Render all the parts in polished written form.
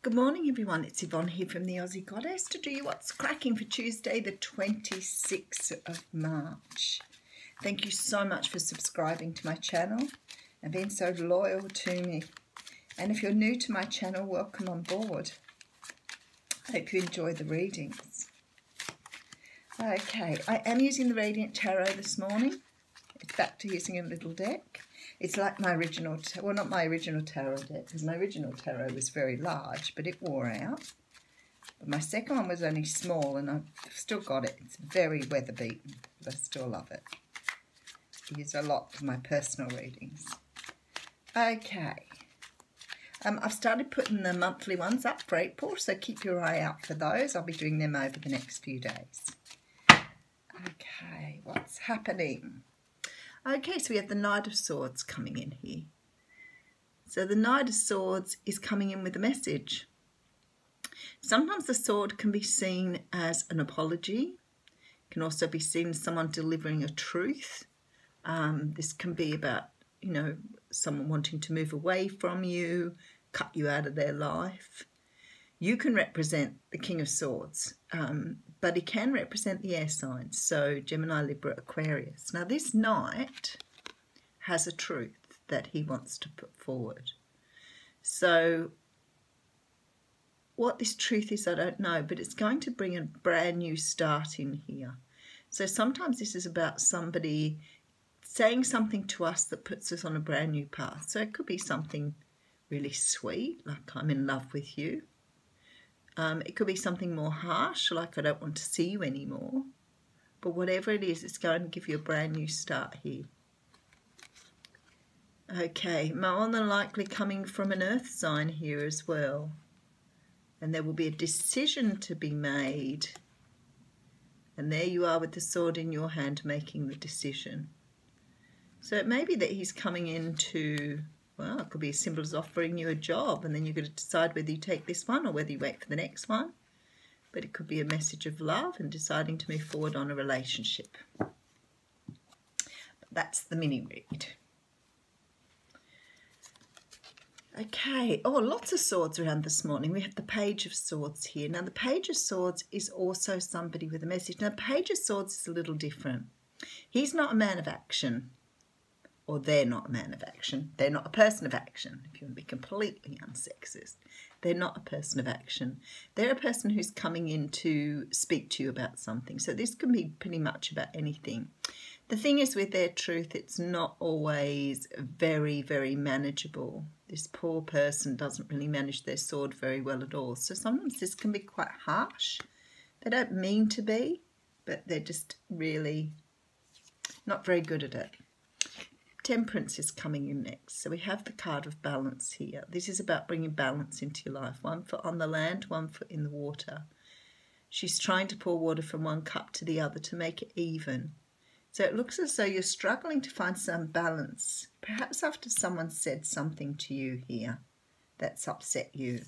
Good morning everyone, it's Yvonne here from the Aussie Goddess to do you what's cracking for Tuesday the 26th of March. Thank you so much for subscribing to my channel and being so loyal to me. And if you're new to my channel, welcome on board. I hope you enjoy the readings. Okay, I am using the Radiant Tarot this morning. It's back to using a little deck. It's like my original, well, not my original tarot deck, because my original tarot was very large, but it wore out. But my second one was only small, and I've still got it. It's very weather beaten, but I still love it. I use a lot for my personal readings. Okay. I've started putting the monthly ones up for April, so keep your eye out for those. I'll be doing them over the next few days. Okay, what's happening? Okay, so we have the Knight of Swords coming in here. So the Knight of Swords is coming in with a message. Sometimes the sword can be seen as an apology. It can also be seen as someone delivering a truth. This can be about, someone wanting to move away from you, cut you out of their life. You can represent the King of Swords, but he can represent the air signs, so Gemini, Libra, Aquarius. Now this knight has a truth that he wants to put forward. So what this truth is, I don't know, but it's going to bring a brand new start in here. So sometimes this is about somebody saying something to us that puts us on a brand new path. So it could be something really sweet, like I'm in love with you. It could be something more harsh, like I don't want to see you anymore. But whatever it is, it's going to give you a brand new start here. Okay, more than likely coming from an earth sign here as well. And there will be a decision to be made. And there you are with the sword in your hand making the decision. So it may be that he's coming into... Well, it could be as simple as offering you a job and then you've got to decide whether you take this one or whether you wait for the next one. But it could be a message of love and deciding to move forward on a relationship. But that's the mini read. Okay, lots of swords around this morning. We have the Page of Swords here. Now, the Page of Swords is also somebody with a message. Now, the Page of Swords is a little different. He's not a man of action. Or they're not a man of action. They're not a person of action, if you want to be completely unsexist. They're not a person of action. They're a person who's coming in to speak to you about something. So this can be pretty much about anything. The thing is with their truth, it's not always very, very manageable. This poor person doesn't really manage their sword very well at all. So sometimes this can be quite harsh. They don't mean to be, but they're just really not very good at it. Temperance is coming in next. So we have the card of balance here. This is about bringing balance into your life. 1 foot on the land, 1 foot in the water. She's trying to pour water from one cup to the other to make it even. So it looks as though you're struggling to find some balance. Perhaps after someone said something to you here that's upset you.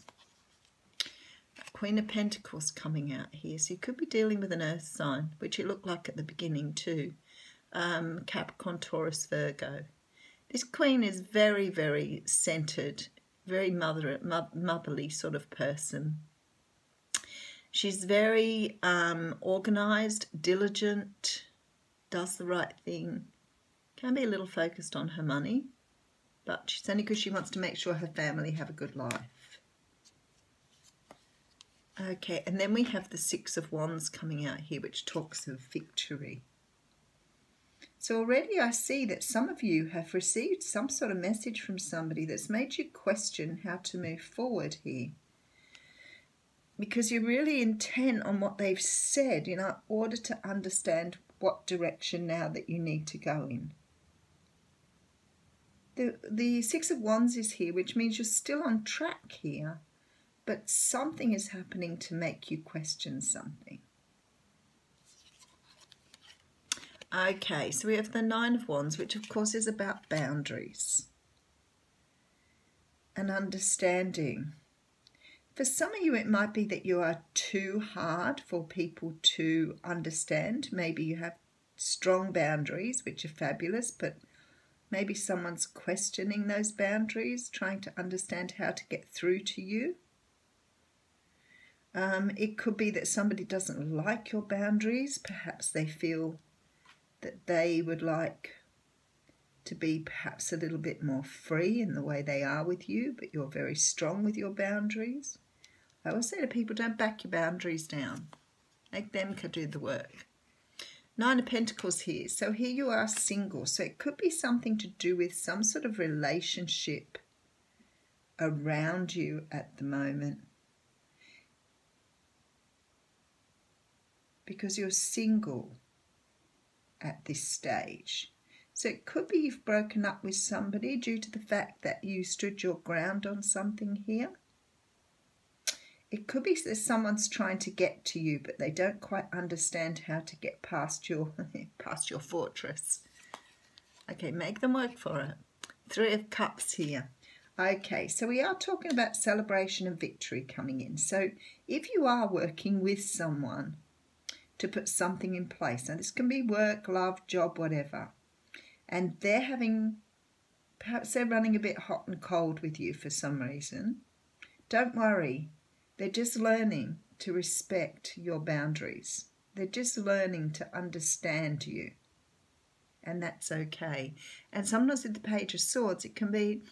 Queen of Pentacles coming out here. So you could be dealing with an earth sign, which it looked like at the beginning too. Capricorn, Taurus, Virgo. This queen is very, very centered, very motherly sort of person. She's very organized, diligent, does the right thing. Can be a little focused on her money, but she's only because she wants to make sure her family have a good life. Okay, and then we have the Six of Wands coming out here, which talks of victory. So already I see that some of you have received some sort of message from somebody that's made you question how to move forward here. Because you're really intent on what they've said in order to understand what direction now that you need to go in. The Six of Wands is here, which means you're still on track here, but something is happening to make you question something. Okay, so we have the Nine of Wands, which of course is about boundaries and understanding. For some of you, it might be that you are too hard for people to understand. Maybe you have strong boundaries, which are fabulous, but maybe someone's questioning those boundaries, trying to understand how to get through to you. It could be that somebody doesn't like your boundaries. Perhaps they feel that they would like to be perhaps a little bit more free in the way they are with you, but you're very strong with your boundaries. I always say to people, don't back your boundaries down. Make them do the work. 9 of Pentacles here. So here you are single. So it could be something to do with some sort of relationship around you at the moment. Because you're single at this stage. So it could be you've broken up with somebody due to the fact that you stood your ground on something here. It could be that someone's trying to get to you, but they don't quite understand how to get past your fortress. Okay, make them work for it. 3 of Cups here. Okay, so we are talking about celebration and victory coming in. So if you are working with someone to put something in place, and this can be work, love, job, whatever, and they're having, perhaps they're running a bit hot and cold with you for some reason, don't worry. They're just learning to respect your boundaries. They're just learning to understand you. And that's okay. And sometimes with the Page of Swords, it can be,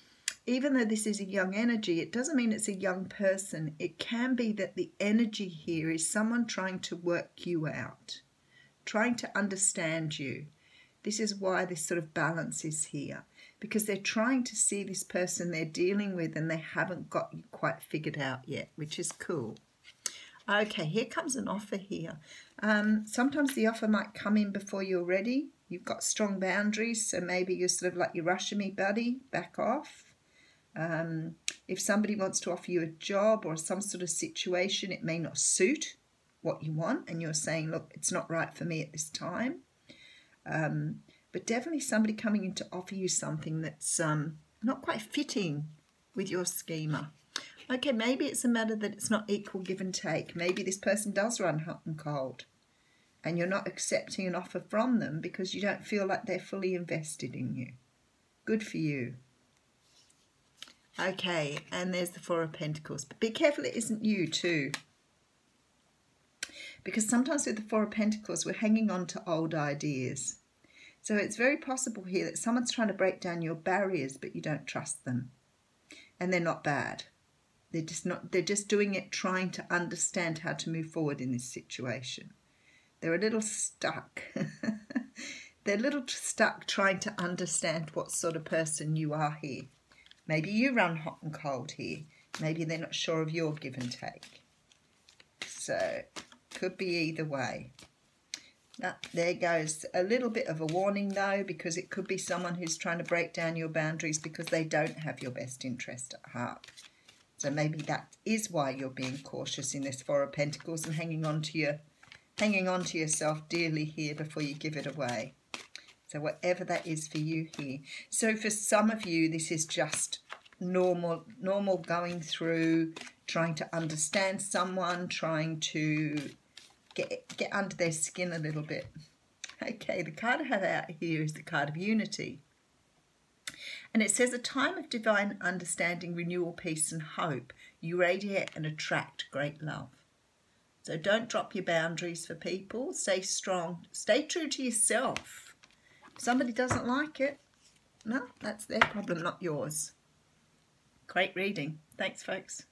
even though this is a young energy, it doesn't mean it's a young person. It can be that the energy here is someone trying to work you out, trying to understand you. This is why this sort of balance is here, because they're trying to see this person they're dealing with and they haven't got you quite figured out yet, which is cool. Okay, here comes an offer here. Sometimes the offer might come in before you're ready. You've got strong boundaries, so maybe you're sort of like, you're rushing me, buddy, back off. If somebody wants to offer you a job or some sort of situation, it may not suit what you want, and you're saying, look, it's not right for me at this time. But definitely somebody coming in to offer you something that's not quite fitting with your schema. Okay, maybe it's a matter that it's not equal give and take. Maybe this person does run hot and cold and you're not accepting an offer from them because you don't feel like they're fully invested in you. Good for you. Okay, and there's the 4 of Pentacles. But be careful it isn't you too. Because sometimes with the 4 of Pentacles, we're hanging on to old ideas. So it's very possible here that someone's trying to break down your barriers, but you don't trust them. And they're not bad. They're just doing it trying to understand how to move forward in this situation. They're a little stuck. They're a little stuck trying to understand what sort of person you are here. Maybe you run hot and cold here. Maybe they're not sure of your give and take. So could be either way. Now, there goes a little bit of a warning though, because it could be someone who's trying to break down your boundaries because they don't have your best interest at heart. So maybe that is why you're being cautious in this 4 of Pentacles and hanging on to yourself dearly here before you give it away. So whatever that is for you here. So for some of you, this is just normal going through, trying to understand someone, trying to get under their skin a little bit. Okay, the card I have out here is the card of Unity. And it says, a time of divine understanding, renewal, peace and hope. You radiate and attract great love. So don't drop your boundaries for people. Stay strong. Stay true to yourself. If somebody doesn't like it, no, that's their problem, not yours. Great reading. Thanks, folks.